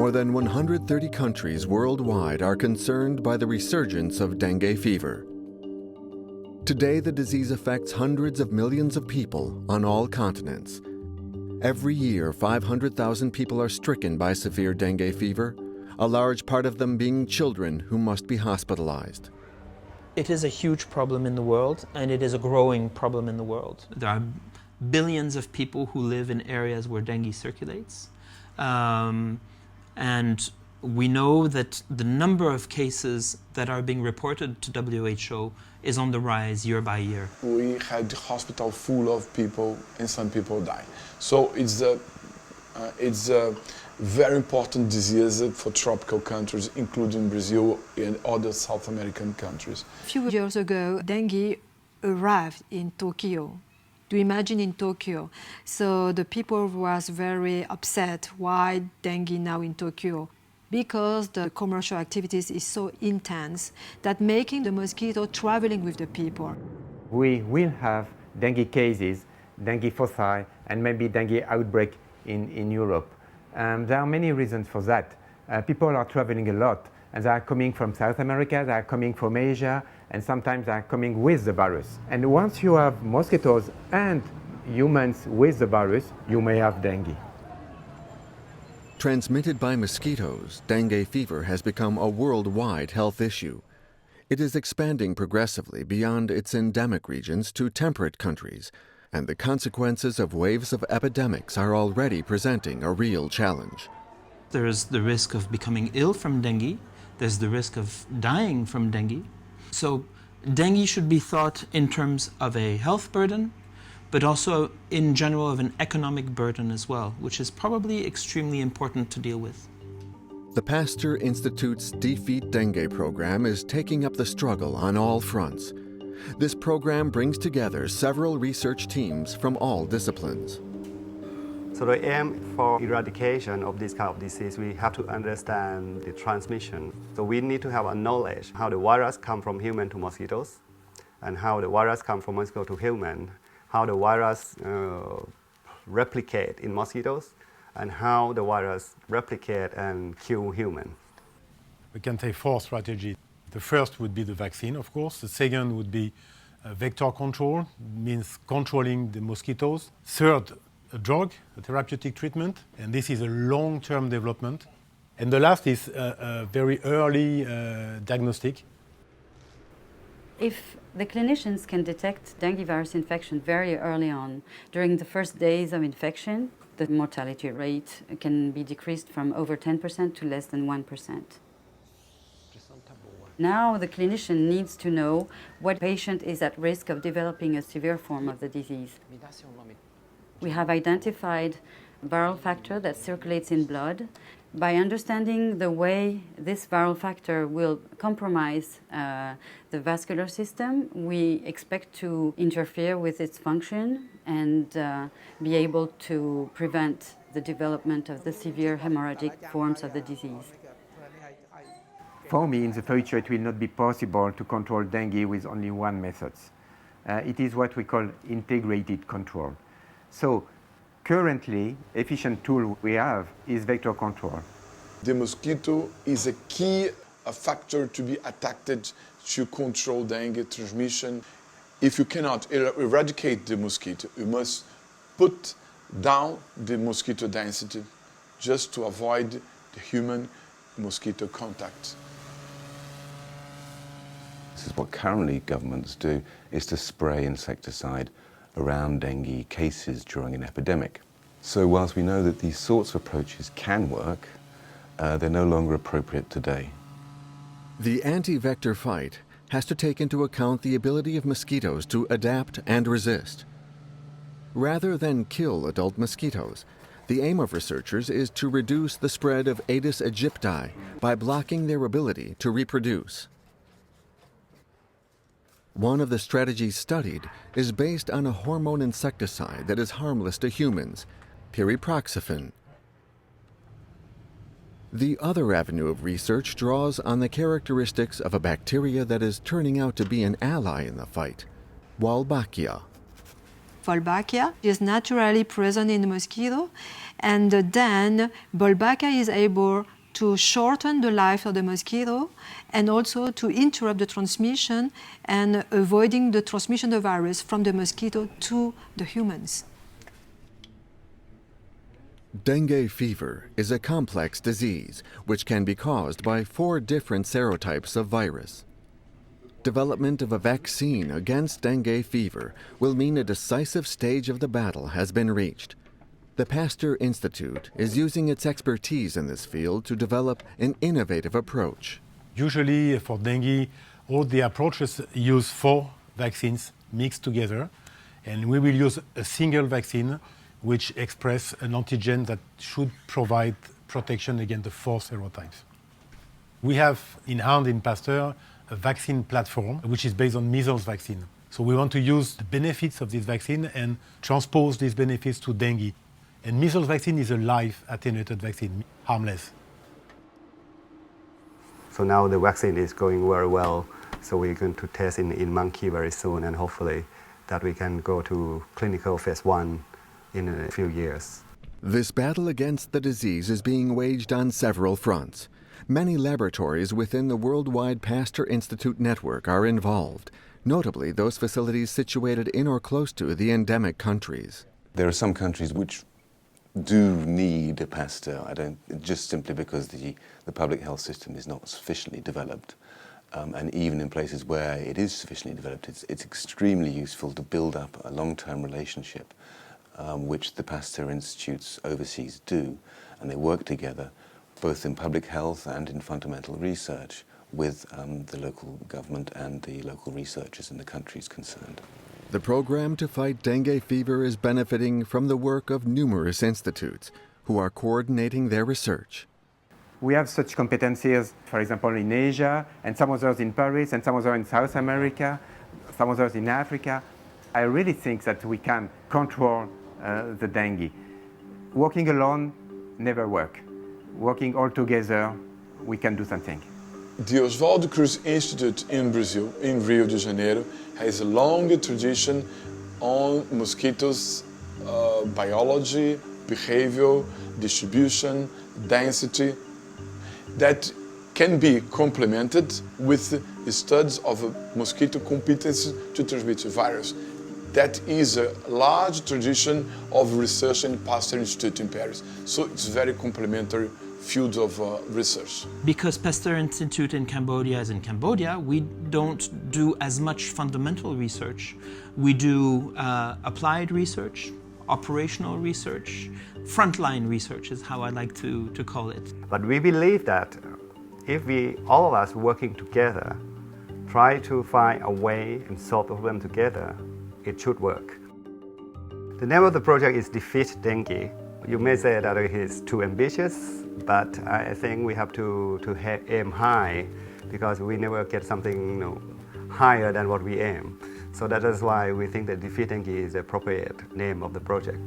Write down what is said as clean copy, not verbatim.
More than 130 countries worldwide are concerned by the resurgence of dengue fever. Today, the disease affects hundreds of millions of people on all continents. Every year, 500,000 people are stricken by severe dengue fever, a large part of them being children who must be hospitalized. It is a huge problem in the world, and it is a growing problem in the world. There are billions of people who live in areas where dengue circulates. And we know that the number of cases that are being reported to WHO is on the rise year by year. We had the hospital full of people and some people die. So it's a very important disease for tropical countries, including Brazil and other South American countries. A few years ago, dengue arrived in Tokyo. To imagine in Tokyo. So the people was very upset why dengue now in Tokyo. Because the commercial activities is so intense that making the mosquito traveling with the people. We will have dengue cases, dengue foci, and maybe dengue outbreak in Europe. There are many reasons for that. People are traveling a lot, and they are coming from South America, they are coming from Asia, and sometimes they are coming with the virus. And once you have mosquitoes and humans with the virus, you may have dengue. Transmitted by mosquitoes, dengue fever has become a worldwide health issue. It is expanding progressively beyond its endemic regions to temperate countries, and the consequences of waves of epidemics are already presenting a real challenge. There is the risk of becoming ill from dengue. There's the risk of dying from dengue. So dengue should be thought in terms of a health burden, but also in general of an economic burden as well, which is probably extremely important to deal with. The Pasteur Institute's Defeat Dengue program is taking up the struggle on all fronts. This program brings together several research teams from all disciplines. So the aim for eradication of this kind of disease, we have to understand the transmission. So we need to have a knowledge how the virus come from human to mosquitoes, and how the virus come from mosquito to human, how the virus replicate in mosquitoes, and how the virus replicate and kill human. We can take 4 strategies. The first would be the vaccine, of course. The second would be vector control, means controlling the mosquitoes. Third, a drug, a therapeutic treatment, and this is a long-term development. And the last is a very early diagnostic. If the clinicians can detect dengue virus infection very early on, during the first days of infection, the mortality rate can be decreased from over 10% to less than 1%. Now the clinician needs to know what patient is at risk of developing a severe form of the disease. We have identified viral factor that circulates in blood. By understanding the way this viral factor will compromise the vascular system, we expect to interfere with its function and be able to prevent the development of the severe hemorrhagic forms of the disease. For me, in the future, it will not be possible to control dengue with only one method. It is what we call integrated control. So currently, efficient tool we have is vector control. The mosquito is a key factor to be attacked to control dengue transmission. If you cannot eradicate the mosquito, you must put down the mosquito density just to avoid the human-mosquito contact. This is what currently governments do, is to spray insecticide around dengue cases during an epidemic. So whilst we know that these sorts of approaches can work, they're no longer appropriate today. The anti-vector fight has to take into account the ability of mosquitoes to adapt and resist. Rather than kill adult mosquitoes, the aim of researchers is to reduce the spread of Aedes aegypti by blocking their ability to reproduce. One of the strategies studied is based on a hormone insecticide that is harmless to humans, pyriproxyfen. The other avenue of research draws on the characteristics of a bacteria that is turning out to be an ally in the fight, Wolbachia. Wolbachia is naturally present in the mosquito, and then Wolbachia is able to shorten the life of the mosquito and also to interrupt the transmission and avoiding the transmission of the virus from the mosquito to the humans. Dengue fever is a complex disease which can be caused by 4 different serotypes of virus. Development of a vaccine against dengue fever will mean a decisive stage of the battle has been reached. The Pasteur Institute is using its expertise in this field to develop an innovative approach. Usually for dengue, all the approaches use 4 vaccines mixed together, and we will use a single vaccine which express an antigen that should provide protection against the 4 serotypes. We have in hand in Pasteur a vaccine platform which is based on measles vaccine. So we want to use the benefits of this vaccine and transpose these benefits to dengue. And measles vaccine is a live attenuated vaccine, harmless. So now the vaccine is going very well, so we're going to test in monkey very soon, and hopefully that we can go to clinical phase 1 in a few years. This battle against the disease is being waged on several fronts. Many laboratories within the worldwide Pasteur Institute network are involved, notably those facilities situated in or close to the endemic countries. There are some countries which do need a Pasteur, just simply because the public health system is not sufficiently developed. And even in places where it is sufficiently developed, it's extremely useful to build up a long-term relationship, which the Pasteur Institutes overseas do, and they work together both in public health and in fundamental research with the local government and the local researchers in the countries concerned. The program to fight dengue fever is benefiting from the work of numerous institutes who are coordinating their research. We have such competencies, for example, in Asia, and some others in Paris, and some others in South America, some others in Africa. I really think that we can control the dengue. Working alone never works. Working all together, we can do something. The Oswaldo Cruz Institute in Brazil, in Rio de Janeiro, has a long tradition on mosquitoes biology, behavior, distribution, density, that can be complemented with studies of mosquito competency to transmit the virus. That is a large tradition of research in Pasteur Institute in Paris. So it's very complementary field of research. Because Pasteur Institute in Cambodia is in Cambodia, we don't do as much fundamental research. We do applied research, operational research, frontline research is how I like to call it. But we believe that if all of us working together, try to find a way and solve the problem together, it should work. The name of the project is Defeat Dengue. You may say that it is too ambitious, but I think we have to aim high, because we never get something higher than what we aim. So that is why we think that Defeat Dengue is the appropriate name of the project.